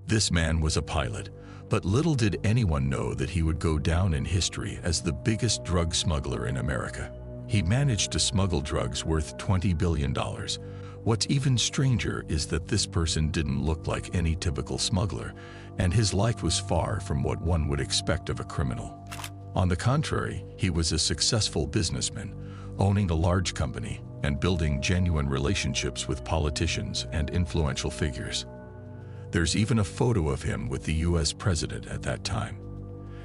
This man was a pilot, but little did anyone know that he would go down in history as the biggest drug smuggler in America. He managed to smuggle drugs worth $20 billion. What's even stranger is that this person didn't look like any typical smuggler, and his life was far from what one would expect of a criminal. On the contrary, he was a successful businessman, owning a large company and building genuine relationships with politicians and influential figures. There's even a photo of him with the US president at that time.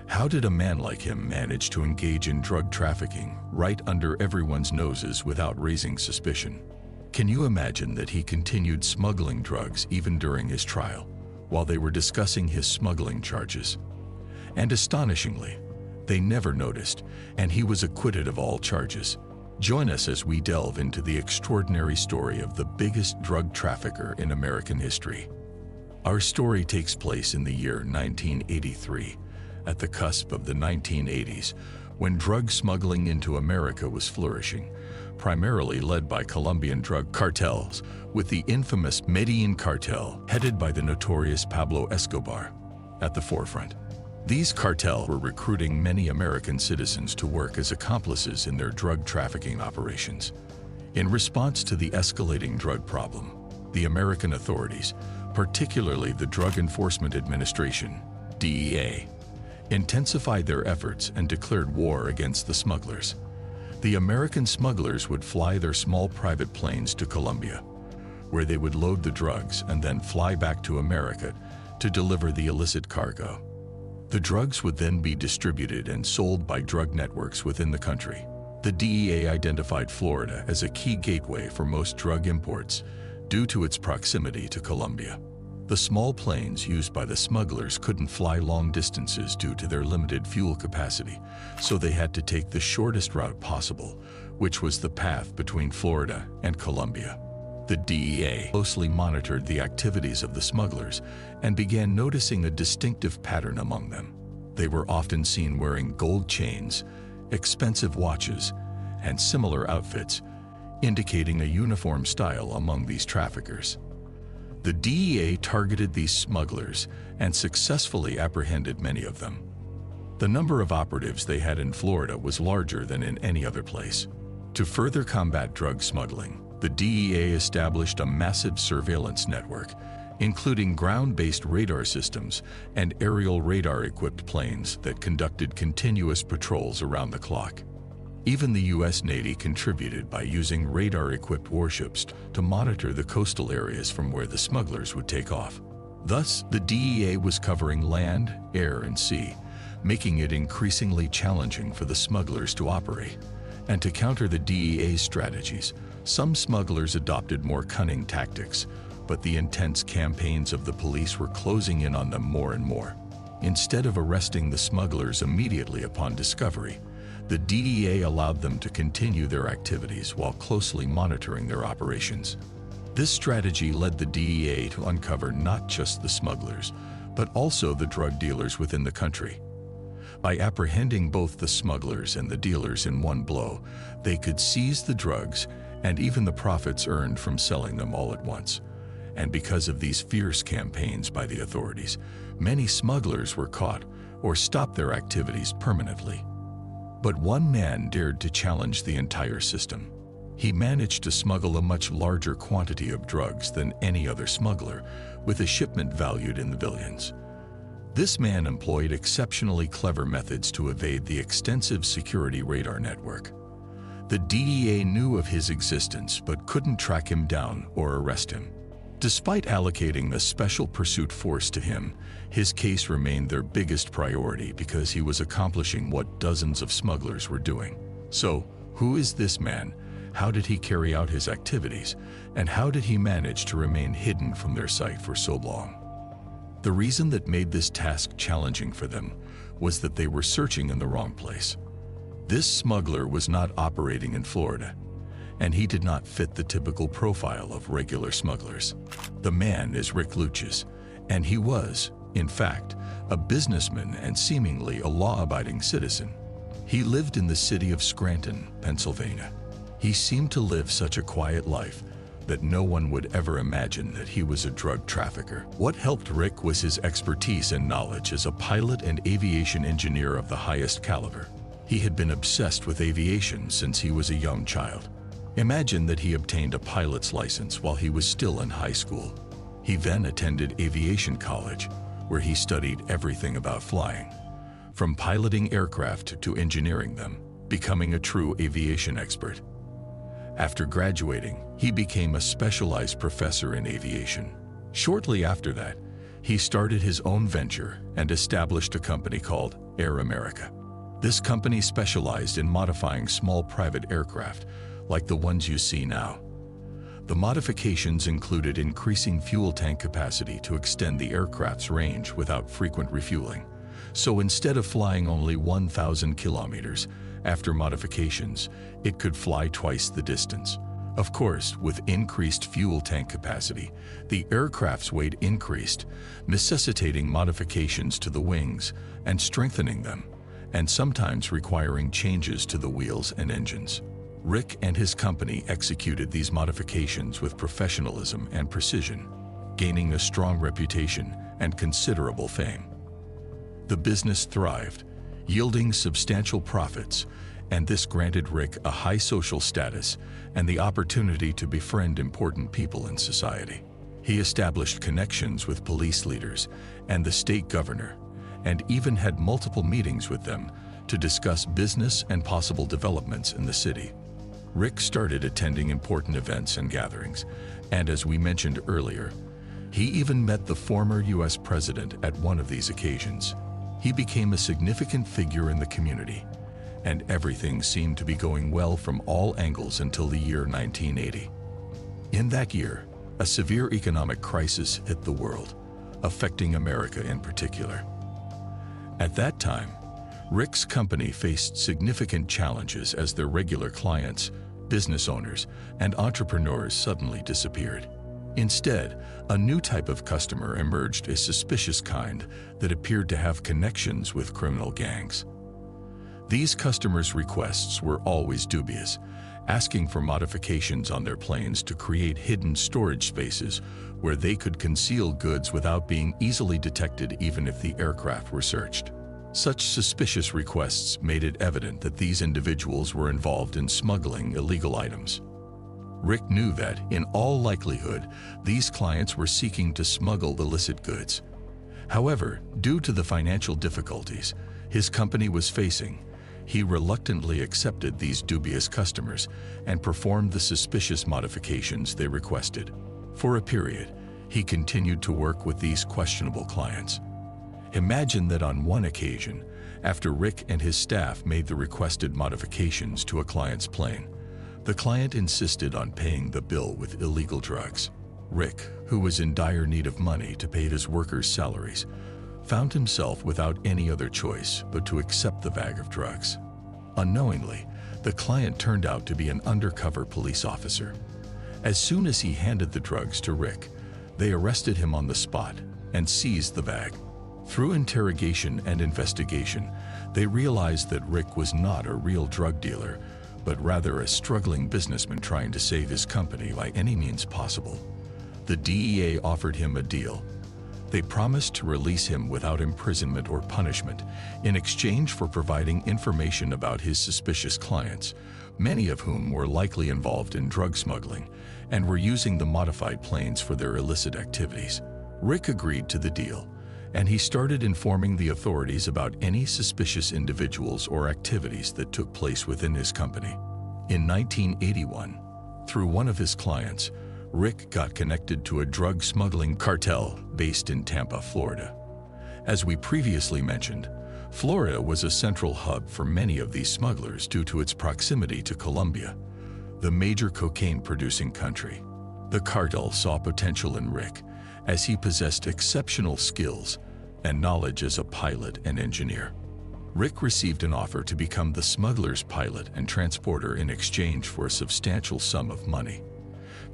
How did a man like him manage to engage in drug trafficking right under everyone's noses without raising suspicion? Can you imagine that he continued smuggling drugs even during his trial, while they were discussing his smuggling charges? And astonishingly, they never noticed, and he was acquitted of all charges. Join us as we delve into the extraordinary story of the biggest drug trafficker in American history. Our story takes place in the year 1983, at the cusp of the 1980s, when drug smuggling into America was flourishing, primarily led by Colombian drug cartels, with the infamous Medellin cartel, headed by the notorious Pablo Escobar, at the forefront. These cartels were recruiting many American citizens to work as accomplices in their drug trafficking operations. In response to the escalating drug problem, the American authorities, particularly the Drug Enforcement Administration, DEA, intensified their efforts and declared war against the smugglers. The American smugglers would fly their small private planes to Colombia, where they would load the drugs and then fly back to America to deliver the illicit cargo. The drugs would then be distributed and sold by drug networks within the country. The DEA identified Florida as a key gateway for most drug imports due to its proximity to Colombia. The small planes used by the smugglers couldn't fly long distances due to their limited fuel capacity, so they had to take the shortest route possible, which was the path between Florida and Colombia. The DEA closely monitored the activities of the smugglers and began noticing a distinctive pattern among them. They were often seen wearing gold chains, expensive watches, and similar outfits, indicating a uniform style among these traffickers. The DEA targeted these smugglers and successfully apprehended many of them. The number of operatives they had in Florida was larger than in any other place. To further combat drug smuggling, the DEA established a massive surveillance network, including ground-based radar systems and aerial radar-equipped planes that conducted continuous patrols around the clock. Even the U.S. Navy contributed by using radar-equipped warships to monitor the coastal areas from where the smugglers would take off. Thus, the DEA was covering land, air, and sea, making it increasingly challenging for the smugglers to operate. And to counter the DEA's strategies, some smugglers adopted more cunning tactics, but the intense campaigns of the police were closing in on them more and more. Instead of arresting the smugglers immediately upon discovery, the DEA allowed them to continue their activities while closely monitoring their operations. This strategy led the DEA to uncover not just the smugglers, but also the drug dealers within the country. By apprehending both the smugglers and the dealers in one blow, they could seize the drugs and even the profits earned from selling them all at once. And because of these fierce campaigns by the authorities, many smugglers were caught or stopped their activities permanently. But one man dared to challenge the entire system. He managed to smuggle a much larger quantity of drugs than any other smuggler, with a shipment valued in the billions. This man employed exceptionally clever methods to evade the extensive security radar network. The DEA knew of his existence but couldn't track him down or arrest him. Despite allocating a special pursuit force to him, his case remained their biggest priority because he was accomplishing what dozens of smugglers were doing. So, who is this man? How did he carry out his activities? And how did he manage to remain hidden from their sight for so long? The reason that made this task challenging for them was that they were searching in the wrong place. This smuggler was not operating in Florida, and he did not fit the typical profile of regular smugglers. The man is Rik Luytjes, and he was, in fact, a businessman and seemingly a law-abiding citizen. He lived in the city of Scranton, Pennsylvania. He seemed to live such a quiet life, that no one would ever imagine that he was a drug trafficker. What helped Rik was his expertise and knowledge as a pilot and aviation engineer of the highest caliber. He had been obsessed with aviation since he was a young child. Imagine that he obtained a pilot's license while he was still in high school. He then attended aviation college, where he studied everything about flying, from piloting aircraft to engineering them, becoming a true aviation expert. After graduating, he became a specialized professor in aviation. Shortly after that, he started his own venture and established a company called Air America. This company specialized in modifying small private aircraft, like the ones you see now. The modifications included increasing fuel tank capacity to extend the aircraft's range without frequent refueling. So instead of flying only 1,000 kilometers, after modifications, it could fly twice the distance. Of course, with increased fuel tank capacity, the aircraft's weight increased, necessitating modifications to the wings and strengthening them, and sometimes requiring changes to the wheels and engines. Rik and his company executed these modifications with professionalism and precision, gaining a strong reputation and considerable fame. The business thrived, yielding substantial profits, and this granted Rik a high social status and the opportunity to befriend important people in society. He established connections with police leaders and the state governor, and even had multiple meetings with them to discuss business and possible developments in the city. Rik started attending important events and gatherings, and as we mentioned earlier, he even met the former US president at one of these occasions. He became a significant figure in the community, and everything seemed to be going well from all angles until the year 1980. In that year, a severe economic crisis hit the world, affecting America in particular. At that time, Rik's company faced significant challenges as their regular clients, business owners, and entrepreneurs suddenly disappeared. Instead, a new type of customer emerged, a suspicious kind that appeared to have connections with criminal gangs. These customers' requests were always dubious, asking for modifications on their planes to create hidden storage spaces where they could conceal goods without being easily detected even if the aircraft were searched. Such suspicious requests made it evident that these individuals were involved in smuggling illegal items. Rik knew that, in all likelihood, these clients were seeking to smuggle illicit goods. However, due to the financial difficulties his company was facing, he reluctantly accepted these dubious customers and performed the suspicious modifications they requested. For a period, he continued to work with these questionable clients. Imagine that on one occasion, after Rik and his staff made the requested modifications to a client's plane, the client insisted on paying the bill with illegal drugs. Rik, who was in dire need of money to pay his workers' salaries, found himself without any other choice but to accept the bag of drugs. Unknowingly, the client turned out to be an undercover police officer. As soon as he handed the drugs to Rik, they arrested him on the spot and seized the bag. Through interrogation and investigation, they realized that Rik was not a real drug dealer, but rather a struggling businessman trying to save his company by any means possible. The DEA offered him a deal. They promised to release him without imprisonment or punishment in exchange for providing information about his suspicious clients, many of whom were likely involved in drug smuggling and were using the modified planes for their illicit activities. Rik agreed to the deal, and he started informing the authorities about any suspicious individuals or activities that took place within his company. In 1981, through one of his clients, Rik got connected to a drug smuggling cartel based in Tampa, Florida. As we previously mentioned, Florida was a central hub for many of these smugglers due to its proximity to Colombia, the major cocaine-producing country. The cartel saw potential in Rik, as he possessed exceptional skills and knowledge as a pilot and engineer. Rik received an offer to become the smuggler's pilot and transporter in exchange for a substantial sum of money.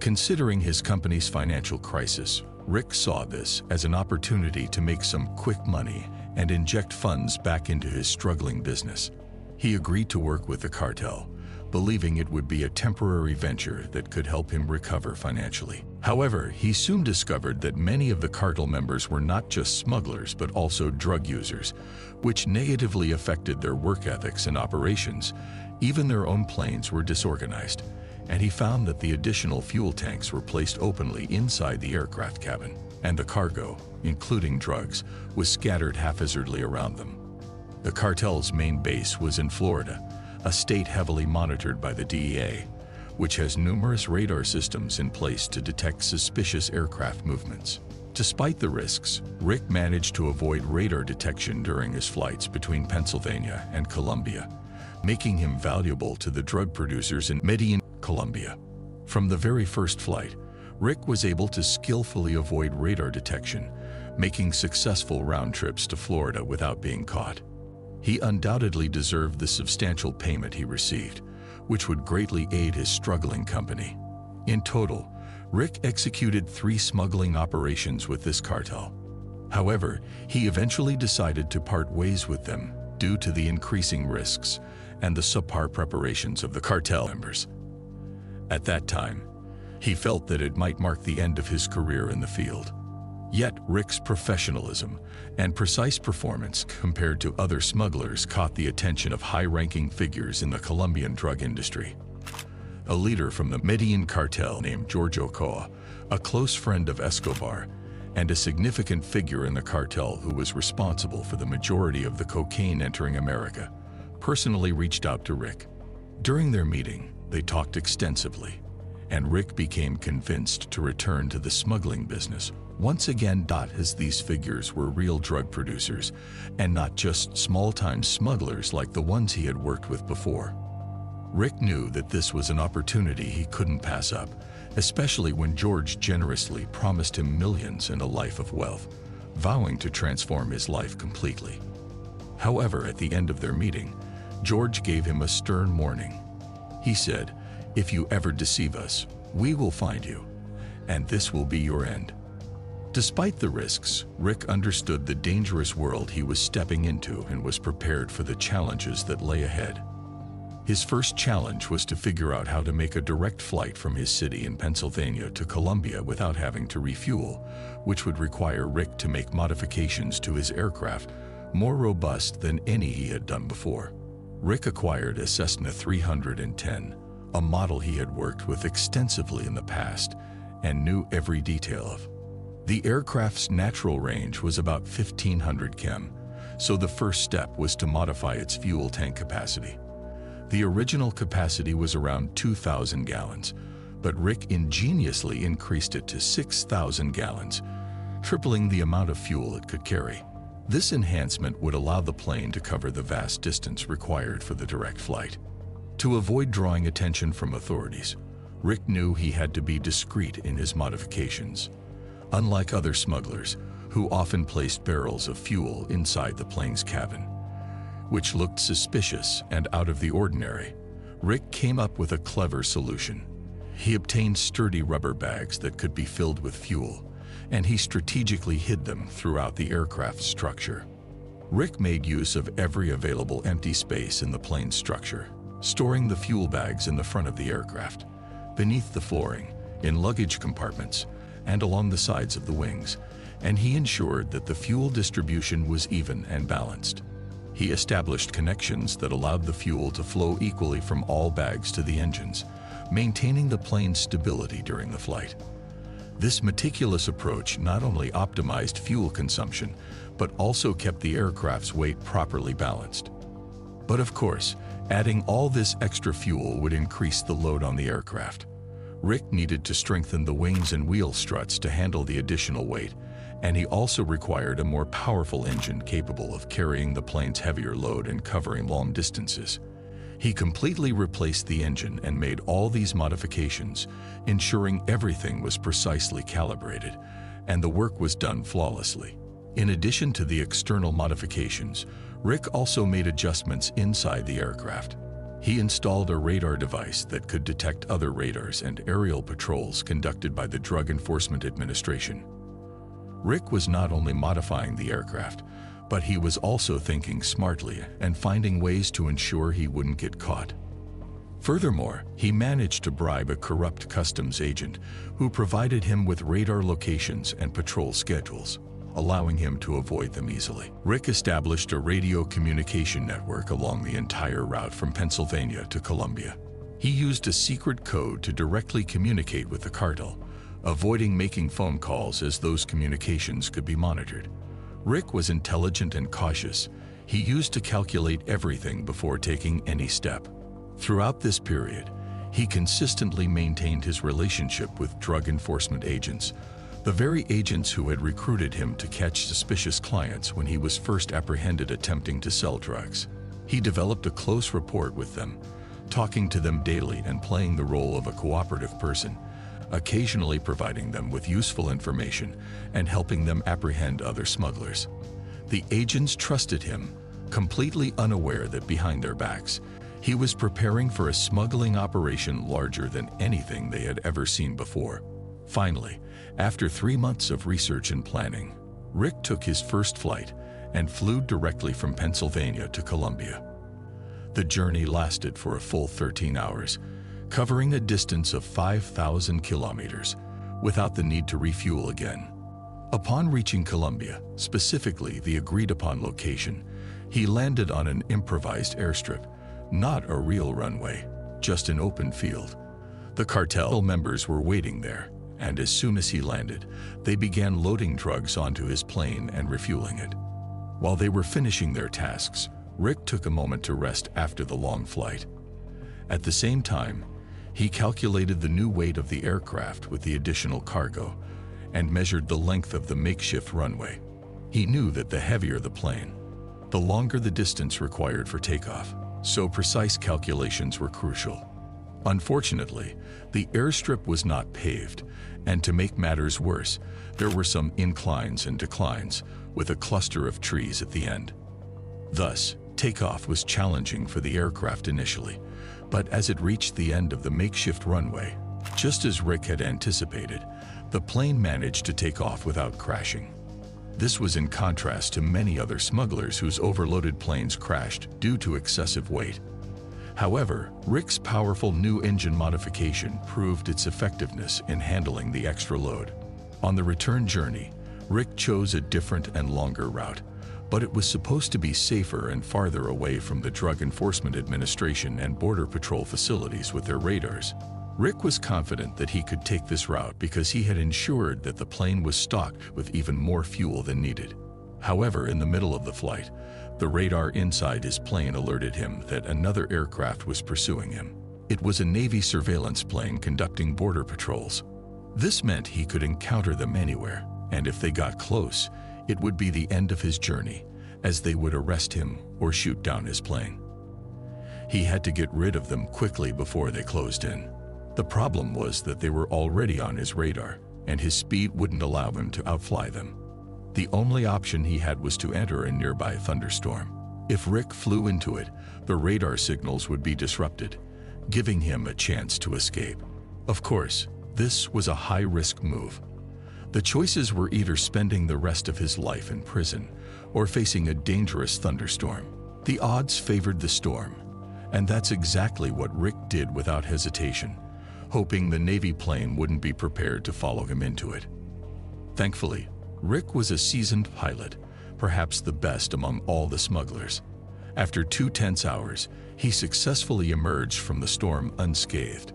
Considering his company's financial crisis, Rik saw this as an opportunity to make some quick money and inject funds back into his struggling business. He agreed to work with the cartel, believing it would be a temporary venture that could help him recover financially. However, he soon discovered that many of the cartel members were not just smugglers but also drug users, which negatively affected their work ethics and operations. Even their own planes were disorganized, and he found that the additional fuel tanks were placed openly inside the aircraft cabin, and the cargo, including drugs, was scattered haphazardly around them. The cartel's main base was in Florida, a state heavily monitored by the DEA, which has numerous radar systems in place to detect suspicious aircraft movements. Despite the risks, Rik managed to avoid radar detection during his flights between Pennsylvania and Colombia, making him valuable to the drug producers in Medellin, Colombia. From the very first flight, Rik was able to skillfully avoid radar detection, making successful round trips to Florida without being caught. He undoubtedly deserved the substantial payment he received, which would greatly aid his struggling company. In total, Rik executed 3 smuggling operations with this cartel. However, he eventually decided to part ways with them due to the increasing risks and the subpar preparations of the cartel members. At that time, he felt that it might mark the end of his career in the field. Yet Rik's professionalism and precise performance compared to other smugglers caught the attention of high-ranking figures in the Colombian drug industry. A leader from the Medellin cartel named George Ochoa, a close friend of Escobar, and a significant figure in the cartel who was responsible for the majority of the cocaine entering America, personally reached out to Rik. During their meeting, they talked extensively, and Rik became convinced to return to the smuggling business once again, as these figures were real drug producers and not just small-time smugglers like the ones he had worked with before. Rik knew that this was an opportunity he couldn't pass up, especially when George generously promised him millions and a life of wealth, vowing to transform his life completely. However, at the end of their meeting, George gave him a stern warning. He said, "If you ever deceive us, we will find you, and this will be your end." Despite the risks, Rik understood the dangerous world he was stepping into and was prepared for the challenges that lay ahead. His first challenge was to figure out how to make a direct flight from his city in Pennsylvania to Colombia without having to refuel, which would require Rik to make modifications to his aircraft more robust than any he had done before. Rik acquired a Cessna 310, a model he had worked with extensively in the past and knew every detail of. The aircraft's natural range was about 1,500 km, so the first step was to modify its fuel tank capacity. The original capacity was around 2,000 gallons, but Rik ingeniously increased it to 6,000 gallons, tripling the amount of fuel it could carry. This enhancement would allow the plane to cover the vast distance required for the direct flight. To avoid drawing attention from authorities, Rik knew he had to be discreet in his modifications. Unlike other smugglers, who often placed barrels of fuel inside the plane's cabin, which looked suspicious and out of the ordinary, Rik came up with a clever solution. He obtained sturdy rubber bags that could be filled with fuel, and he strategically hid them throughout the aircraft's structure. Rik made use of every available empty space in the plane's structure, storing the fuel bags in the front of the aircraft, beneath the flooring, in luggage compartments, and along the sides of the wings, and he ensured that the fuel distribution was even and balanced. He established connections that allowed the fuel to flow equally from all bags to the engines, maintaining the plane's stability during the flight. This meticulous approach not only optimized fuel consumption, but also kept the aircraft's weight properly balanced. But of course, adding all this extra fuel would increase the load on the aircraft. Rik needed to strengthen the wings and wheel struts to handle the additional weight, and he also required a more powerful engine capable of carrying the plane's heavier load and covering long distances. He completely replaced the engine and made all these modifications, ensuring everything was precisely calibrated, and the work was done flawlessly. In addition to the external modifications, Rik also made adjustments inside the aircraft. He installed a radar device that could detect other radars and aerial patrols conducted by the Drug Enforcement Administration. Rik was not only modifying the aircraft, but he was also thinking smartly and finding ways to ensure he wouldn't get caught. Furthermore, he managed to bribe a corrupt customs agent who provided him with radar locations and patrol schedules, allowing him to avoid them easily. Rik established a radio communication network along the entire route from Pennsylvania to Colombia. He used a secret code to directly communicate with the cartel, avoiding making phone calls as those communications could be monitored. Rik was intelligent and cautious. He used to calculate everything before taking any step. Throughout this period, he consistently maintained his relationship with drug enforcement agents, the very agents who had recruited him to catch suspicious clients when he was first apprehended attempting to sell drugs. He developed a close rapport with them, talking to them daily and playing the role of a cooperative person, occasionally providing them with useful information and helping them apprehend other smugglers. The agents trusted him, completely unaware that behind their backs, he was preparing for a smuggling operation larger than anything they had ever seen before. Finally, after 3 months of research and planning, Rik took his first flight and flew directly from Pennsylvania to Colombia. The journey lasted for a full 13 hours, covering a distance of 5,000 kilometers, without the need to refuel again. Upon reaching Colombia, specifically the agreed-upon location, he landed on an improvised airstrip, not a real runway, just an open field. The cartel members were waiting there, and as soon as he landed, they began loading drugs onto his plane and refueling it. While they were finishing their tasks, Rik took a moment to rest after the long flight. At the same time, he calculated the new weight of the aircraft with the additional cargo and measured the length of the makeshift runway. He knew that the heavier the plane, the longer the distance required for takeoff, so precise calculations were crucial. Unfortunately, the airstrip was not paved, and to make matters worse, there were some inclines and declines, with a cluster of trees at the end. Thus, takeoff was challenging for the aircraft initially, but as it reached the end of the makeshift runway, just as Rik had anticipated, the plane managed to take off without crashing. This was in contrast to many other smugglers whose overloaded planes crashed due to excessive weight. However, Rik's powerful new engine modification proved its effectiveness in handling the extra load. On the return journey, Rik chose a different and longer route, but it was supposed to be safer and farther away from the Drug Enforcement Administration and Border Patrol facilities with their radars. Rik was confident that he could take this route because he had ensured that the plane was stocked with even more fuel than needed. However, in the middle of the flight, the radar inside his plane alerted him that another aircraft was pursuing him. It was a Navy surveillance plane conducting border patrols. This meant he could encounter them anywhere, and if they got close, it would be the end of his journey, as they would arrest him or shoot down his plane. He had to get rid of them quickly before they closed in. The problem was that they were already on his radar, and his speed wouldn't allow him to outfly them. The only option he had was to enter a nearby thunderstorm. If Rik flew into it, the radar signals would be disrupted, giving him a chance to escape. Of course, this was a high-risk move. The choices were either spending the rest of his life in prison or facing a dangerous thunderstorm. The odds favored the storm, and that's exactly what Rik did without hesitation, hoping the Navy plane wouldn't be prepared to follow him into it. Thankfully, Rik was a seasoned pilot, perhaps the best among all the smugglers. After 2 tense hours, he successfully emerged from the storm unscathed,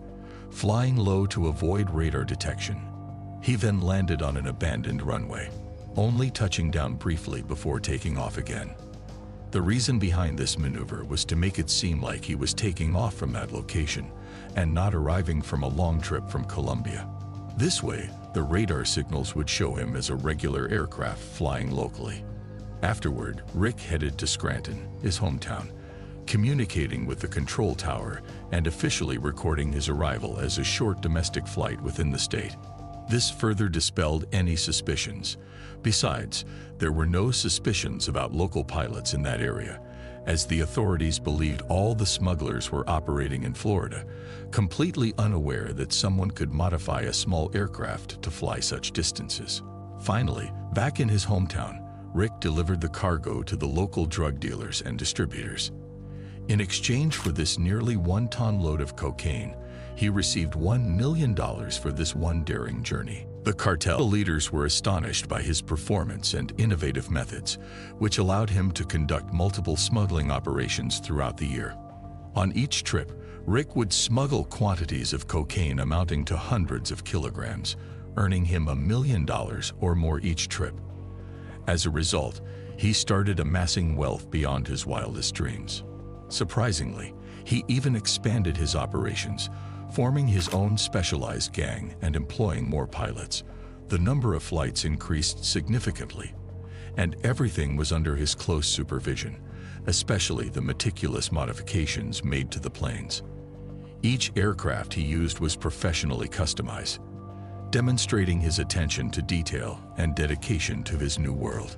flying low to avoid radar detection. He then landed on an abandoned runway, only touching down briefly before taking off again. The reason behind this maneuver was to make it seem like he was taking off from that location and not arriving from a long trip from Colombia. This way, the radar signals would show him as a regular aircraft flying locally. Afterward, Rik headed to Scranton, his hometown, communicating with the control tower and officially recording his arrival as a short domestic flight within the state. This further dispelled any suspicions. Besides, there were no suspicions about local pilots in that area, as the authorities believed all the smugglers were operating in Florida, completely unaware that someone could modify a small aircraft to fly such distances. Finally, back in his hometown, Rik delivered the cargo to the local drug dealers and distributors. In exchange for this nearly 1-ton load of cocaine, he received $1 million for this one daring journey. The cartel leaders were astonished by his performance and innovative methods, which allowed him to conduct multiple smuggling operations throughout the year. On each trip, Rik would smuggle quantities of cocaine amounting to hundreds of kilograms, earning him $1 million or more each trip. As a result, he started amassing wealth beyond his wildest dreams. Surprisingly, he even expanded his operations, forming his own specialized gang and employing more pilots. The number of flights increased significantly, and everything was under his close supervision, especially the meticulous modifications made to the planes. Each aircraft he used was professionally customized, demonstrating his attention to detail and dedication to his new world.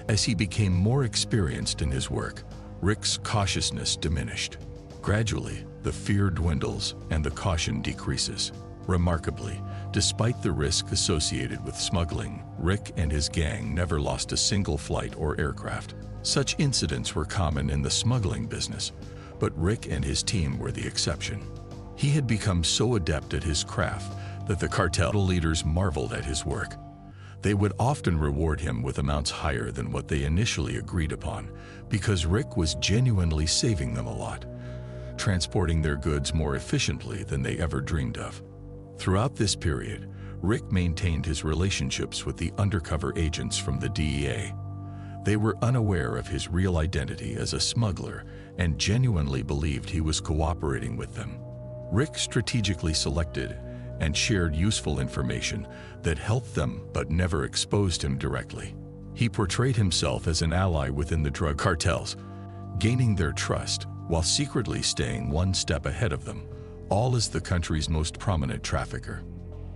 As he became more experienced in his work, Rik's cautiousness diminished. Gradually, the fear dwindles and the caution decreases. Remarkably, despite the risk associated with smuggling, Rik and his gang never lost a single flight or aircraft. Such incidents were common in the smuggling business, but Rik and his team were the exception. He had become so adept at his craft that the cartel leaders marveled at his work. They would often reward him with amounts higher than what they initially agreed upon, because Rik was genuinely saving them a lot, transporting their goods more efficiently than they ever dreamed of. Throughout this period, Rik maintained his relationships with the undercover agents from the DEA. They were unaware of his real identity as a smuggler and genuinely believed he was cooperating with them. Rik strategically selected and shared useful information that helped them but never exposed him directly. He portrayed himself as an ally within the drug cartels, gaining their trust while secretly staying one step ahead of them, all as the country's most prominent trafficker.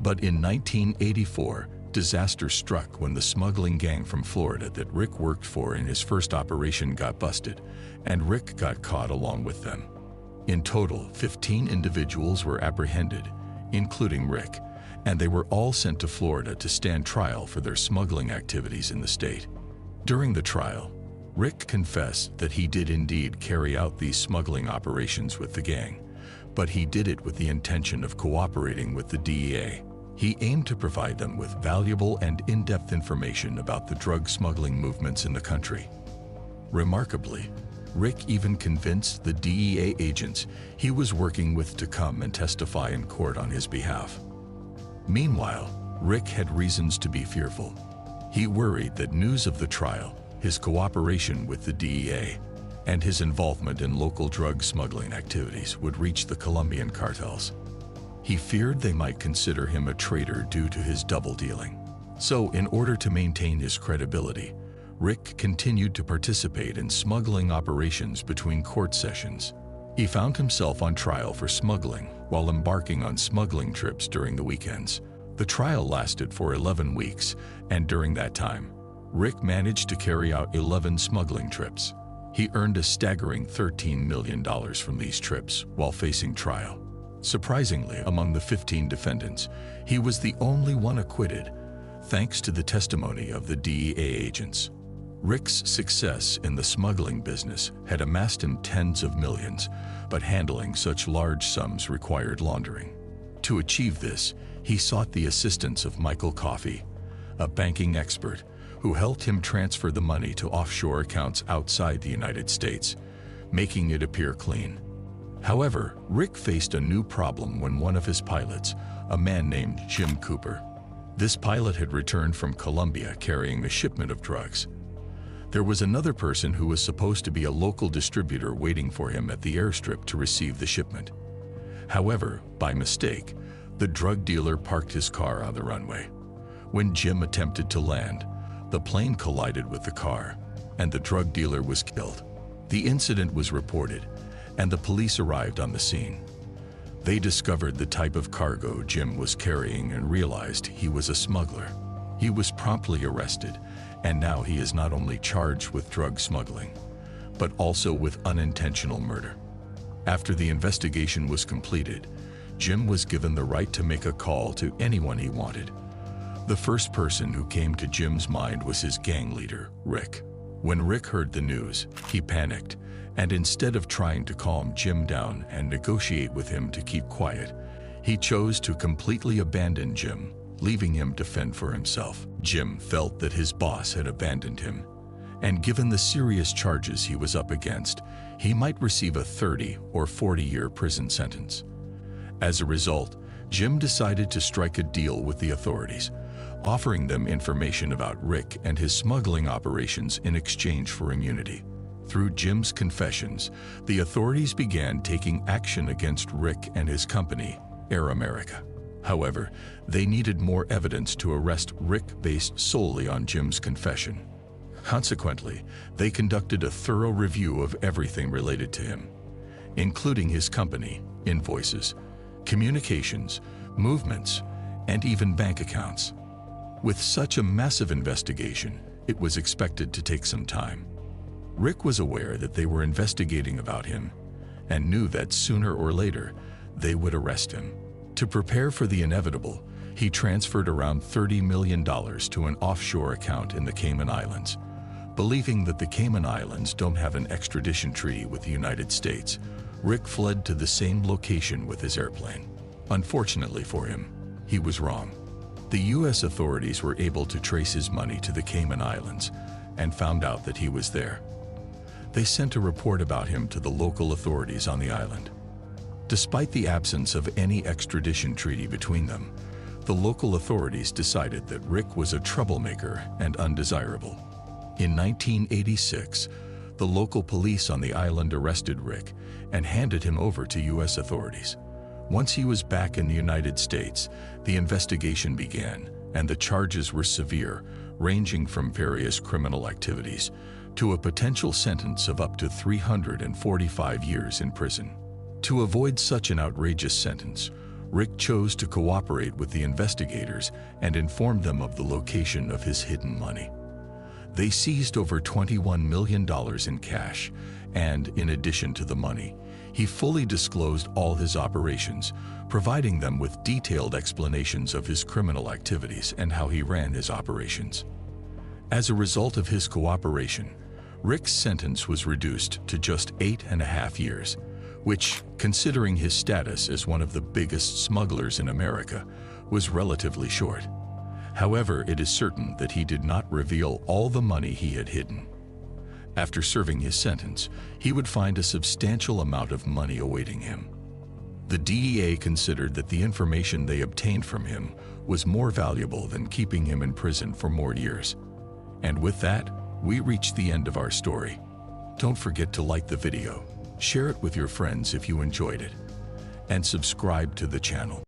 But in 1984, disaster struck when the smuggling gang from Florida that Rik worked for in his first operation got busted, and Rik got caught along with them. In total, 15 individuals were apprehended, including Rik, and they were all sent to Florida to stand trial for their smuggling activities in the state. During the trial, Rik confessed that he did indeed carry out these smuggling operations with the gang, but he did it with the intention of cooperating with the DEA. He aimed to provide them with valuable and in-depth information about the drug smuggling movements in the country. Remarkably, Rik even convinced the DEA agents he was working with to come and testify in court on his behalf. Meanwhile, Rik had reasons to be fearful. He worried that news of the trial, his cooperation with the DEA, and his involvement in local drug smuggling activities would reach the Colombian cartels. He feared they might consider him a traitor due to his double dealing. So, in order to maintain his credibility, Rik continued to participate in smuggling operations between court sessions. He found himself on trial for smuggling while embarking on smuggling trips during the weekends. The trial lasted for 11 weeks, and during that time, Rik managed to carry out 11 smuggling trips. He earned a staggering $13 million from these trips while facing trial. Surprisingly, among the 15 defendants, he was the only one acquitted, thanks to the testimony of the DEA agents. Rik's success in the smuggling business had amassed him tens of millions, but handling such large sums required laundering. To achieve this, he sought the assistance of Michael Coffey, a banking expert, who helped him transfer the money to offshore accounts outside the United States, making it appear clean. However, Rik faced a new problem when one of his pilots, a man named Jim Cooper. This pilot had returned from Colombia carrying a shipment of drugs. There was another person who was supposed to be a local distributor waiting for him at the airstrip to receive the shipment. However, by mistake, the drug dealer parked his car on the runway. When Jim attempted to land, the plane collided with the car, and the drug dealer was killed. The incident was reported, and the police arrived on the scene. They discovered the type of cargo Jim was carrying and realized he was a smuggler. He was promptly arrested, and now he is not only charged with drug smuggling, but also with unintentional murder. After the investigation was completed, Jim was given the right to make a call to anyone he wanted. The first person who came to Jim's mind was his gang leader, Rik. When Rik heard the news, he panicked, and instead of trying to calm Jim down and negotiate with him to keep quiet, he chose to completely abandon Jim, leaving him to fend for himself. Jim felt that his boss had abandoned him, and given the serious charges he was up against, he might receive a 30 or 40-year prison sentence. As a result, Jim decided to strike a deal with the authorities, offering them information about Rik and his smuggling operations in exchange for immunity. Through Jim's confessions, the authorities began taking action against Rik and his company, Air America. However, they needed more evidence to arrest Rik based solely on Jim's confession. Consequently, they conducted a thorough review of everything related to him, including his company, invoices, communications, movements, and even bank accounts. With such a massive investigation, it was expected to take some time. Rik was aware that they were investigating about him and knew that sooner or later they would arrest him. To prepare for the inevitable, he transferred around $30 million to an offshore account in the Cayman Islands. Believing that the Cayman Islands don't have an extradition treaty with the United States, Rik fled to the same location with his airplane. Unfortunately for him, he was wrong. The U.S. authorities were able to trace his money to the Cayman Islands and found out that he was there. They sent a report about him to the local authorities on the island. Despite the absence of any extradition treaty between them, the local authorities decided that Rik was a troublemaker and undesirable. In 1986, the local police on the island arrested Rik and handed him over to U.S. authorities. Once he was back in the United States, the investigation began, and the charges were severe, ranging from various criminal activities to a potential sentence of up to 345 years in prison. To avoid such an outrageous sentence, Rik chose to cooperate with the investigators and informed them of the location of his hidden money. They seized over $21 million in cash, and in addition to the money, he fully disclosed all his operations, providing them with detailed explanations of his criminal activities and how he ran his operations. As a result of his cooperation, Rik's sentence was reduced to just 8.5 years, which, considering his status as one of the biggest smugglers in America, was relatively short. However, it is certain that he did not reveal all the money he had hidden. After serving his sentence, he would find a substantial amount of money awaiting him. The DEA considered that the information they obtained from him was more valuable than keeping him in prison for more years. And with that, we reach the end of our story. Don't forget to like the video, share it with your friends if you enjoyed it, and subscribe to the channel.